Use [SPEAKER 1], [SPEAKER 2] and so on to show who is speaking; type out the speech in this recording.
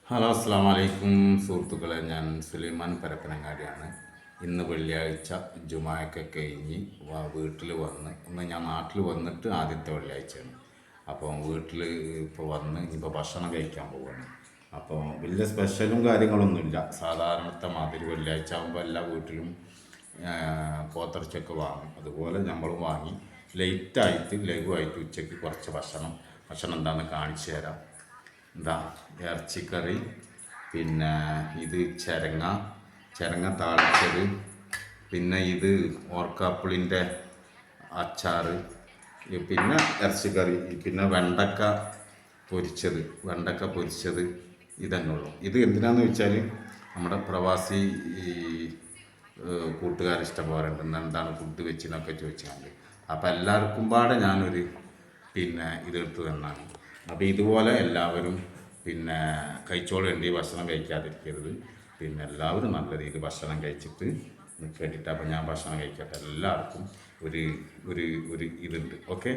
[SPEAKER 1] Hello അസ്സാം വലൈക്കും സുഹൃത്തുക്കളെ, ഞാൻ സുലൈമാൻ പരപ്പനങ്ങാടിയാണ്. ഇന്ന് വെള്ളിയാഴ്ച ജുമായൊക്കെ കഴിഞ്ഞ് വീട്ടിൽ വന്ന് ഞാൻ നാട്ടിൽ വന്നിട്ട് ആദ്യത്തെ വെള്ളിയാഴ്ചയാണ്. അപ്പോൾ വീട്ടിൽ ഇപ്പോൾ വന്ന് ഇപ്പോൾ ഭക്ഷണം കഴിക്കാൻ പോവുകയാണ്. അപ്പോൾ വലിയ സ്പെഷ്യലും കാര്യങ്ങളൊന്നുമില്ല, സാധാരണത്തെ മാതിരി വെള്ളിയാഴ്ച ആകുമ്പോൾ എല്ലാ വീട്ടിലും പോത്തിറച്ചിയൊക്കെ വാങ്ങും. അതുപോലെ നമ്മളും വാങ്ങി ലഘുവായിട്ട് ഉച്ചയ്ക്ക് കുറച്ച് ഭക്ഷണം എന്താണെന്ന് കാണിച്ചു തരാം. എന്താ ഇറച്ചിക്കറി, പിന്നെ ഇത് ചിരങ്ങ താളിച്ചത്, പിന്നെ ഇത് ഓർക്കാപ്പുളിൻ്റെ അച്ചാർ, പിന്നെ ഇറച്ചിക്കറി, പിന്നെ വെണ്ടക്ക പൊരിച്ചത് ഇതന്നെ ഉള്ളൂ. ഇത് എന്തിനാന്ന് വെച്ചാൽ നമ്മുടെ പ്രവാസി കൂട്ടുകാരിഷ്ടം പോലെ ഉണ്ട്, എന്താണ് ഫുഡ് വെച്ചിനൊക്കെ ചോദിച്ചാൽ. അപ്പോൾ എല്ലാവർക്കും പാടെ ഞാനൊരു ഇതെടുത്ത് തന്നാണ്. അപ്പോൾ ഇതുപോലെ എല്ലാവരും കഴിച്ചോളേണ്ടി, ഭക്ഷണം കഴിക്കാതിരിക്കരുത്. എല്ലാവരും നല്ല രീതിയിൽ ഭക്ഷണം കഴിച്ചിട്ട് കേട്ടിട്ട്. അപ്പോൾ ഞാൻ ഭക്ഷണം കഴിക്കട്ടെ. എല്ലാവർക്കും ഒരു ഒരു ഒരു ഇതുണ്ട്. ഓക്കെ.